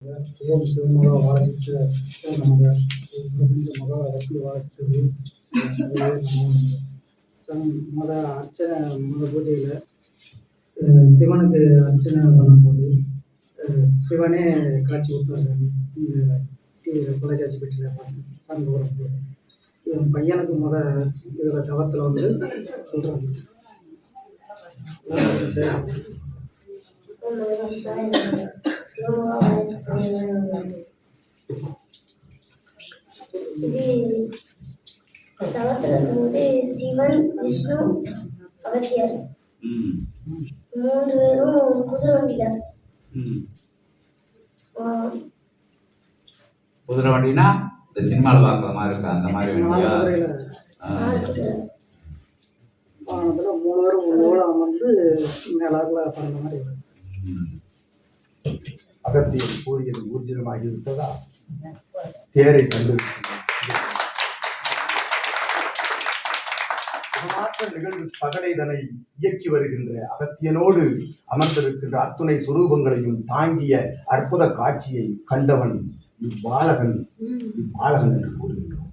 ஓம் சிவமகா வாசித்த நமக பிரபஞ்ச மகா ரத்ன வாசித்தது மத அர்ச்சனை மத பூஜையில் சிவனுக்கு அர்ச்சனை பண்ணும்போது சிவனே காட்சி கொடுத்தாரு. இந்த டிவியில் தொலைக்காட்சி பெட்டியில் பார்த்து சாமி வரும்போது என் பையனுக்கு இதில் தவத்தில் வந்து சொல்கிறாங்க. சிவன், விஷ்ணு, அகத்தியர் 3 பேரும் குதிரை வண்டினா இந்த சினிமாவில் பார்க்குற மாதிரி இருக்கா? அந்த மாதிரி வண்டியா? வாகனத்தில் 3 பேரும் ஒன்றோடு அமர்ந்து மேலாக பறந்த மாதிரி அகத்தியர் கூறியது ஊர்ஜிதமாகிவிட்டதா? தேரை கண்டு நிகழ்வு சகடைதனை இயக்கி வருகின்ற அகத்தியனோடு அமர்ந்திருக்கின்ற அத்துணை சுரூபங்களையும் தாங்கிய அற்புத காட்சியை கண்டவன் இவ்வாலகன் என்று கூறுகின்றான்.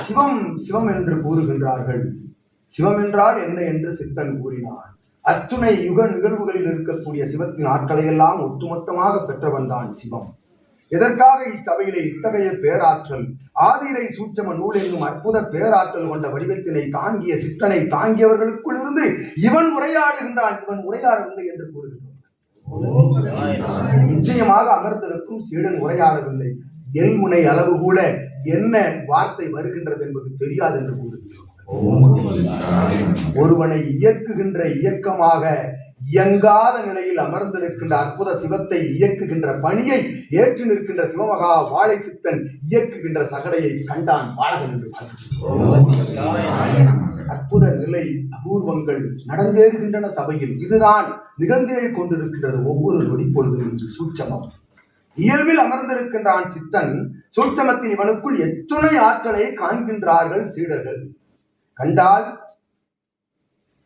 சிவம் சிவம் என்று கூறுகின்றார்கள். சிவம் என்றால் என்ன என்று சித்தன் கூறினான். அத்துணை யுக நிகழ்வுகளில் இருக்கக்கூடிய சிவத்தின் ஆட்களை எல்லாம் ஒட்டுமொத்தமாக பெற்றவன் தான் சிவம். எதற்காக இச்சபையிலே இத்தகைய பேராற்றல்? ஆதிரை சூட்சம நூல் என்னும் அற்புத பேராற்றல் கொண்ட வடிவத்தினை தாங்கிய சித்தனை தாங்கியவர்களுக்குள் இருந்து இவன் உரையாடுகின்றான். இவன் உரையாடவில்லை என்று கூறுகின்றான். நிச்சயமாக அமர்ந்திருக்கும் சீடன் உரையாடவில்லை. எல்முனை அளவு கூட என்ன வார்த்தை வருகின்றது என்பது தெரியாது என்று கூறுகின்றான். ஒருவனை இயக்குகின்ற இயக்கமாக இயங்காத நிலையில் அமர்ந்திருக்கின்ற அற்புத சிவத்தை இயக்குகின்ற பணியை ஏற்று நிற்கின்ற சிவமகா வாழை சித்தன் இயக்குகின்ற சகடையை கண்டான் பாலகன் என்று. அற்புத நிலை அபூர்வங்கள் நடந்தேறுகின்றன சபையில். இதுதான் நிகழ்ந்தே கொண்டிருக்கின்றது ஒவ்வொரு நொடிப்பொழுதும். சூட்சமம் இயல்பில் அமர்ந்திருக்கின்றான் சித்தன். சூட்சமத்தின் இவனுக்குள் எத்துணை ஆற்றலை காண்கின்றார்கள் சீடர்கள். கண்டால்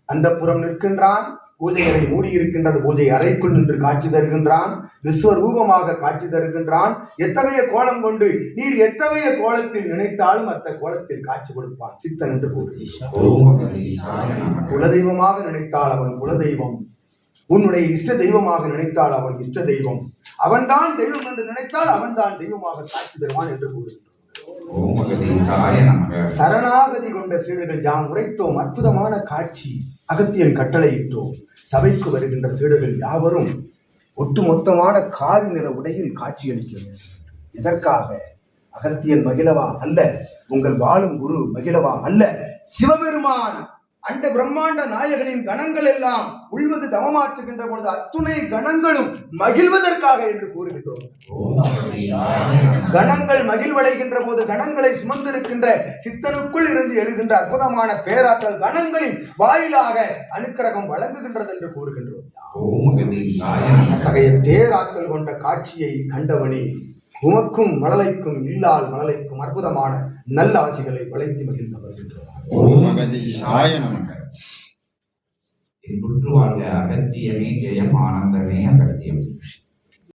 அந்த புறம் நிற்கின்றான். பூஜை அறை மூடியிருக்கின்றது. பூஜை அறைக்குள் நின்று காட்சி தருகின்றான். விஸ்வரூபமாக காட்சி தருகின்றான். எத்தகைய கோலம் கொண்டு நீர் எத்தகைய கோலத்தில் நினைத்தாலும் அத்த கோலத்தில் காட்சி கொடுப்பான் சித்தன் என்று கூறுகிறான். குலதெய்வமாக நினைத்தால் அவன் குலதெய்வம். உன்னுடைய இஷ்ட தெய்வமாக நினைத்தால் அவன் இஷ்ட தெய்வம். அவன்தான் தெய்வம் என்று நினைத்தால் அவன் தான் தெய்வமாக காட்சி தருவான் என்று கூறுகிறான். சரணாகதி கொண்ட சீடர்கள் யாம் உரைத்தோம். அற்புதமான காட்சி அகத்தியன் கட்டளையிட்டோம். சபைக்கு வருகின்ற சீடர்கள் யாவரும் ஒட்டுமொத்தமான காவி நிற உடையில் காட்சியளிக்கிறார்கள். எதற்காக? அகத்தியன் மகிழவா அல்ல, உங்கள் வாழும் குரு மகிழவா அல்ல, சிவபெருமான் அண்ட பிரம்மாண்ட நாயகனின் கணங்கள் எல்லாம் உள்வது தவமாற்றுகின்ற பொழுது அத்துணை கணங்களும் மகிழ்வதற்காக என்று கூறுகின்றோம். கணங்கள் மகிழ்வடைகின்ற போது கணங்களை சுமந்திருக்கின்ற சித்தனுக்குள் இருந்து எழுகின்ற அற்புதமான பேராற்றல் கணங்களின் வாயிலாக அனுக்கிரகம் வழங்குகின்றது என்று கூறுகின்றோம். அத்தகைய பேராற்றல் கொண்ட காட்சியை கண்டவனே உமக்கும் மழலைக்கும் இல்லால் மழலைக்கும் அற்புதமான நல்ல ஆசிகளை வளைத்து மகிழ்ந்து வருகின்றோம். அகத்தியமே ஜெயம், ஆனந்தமே அகத்தியம்.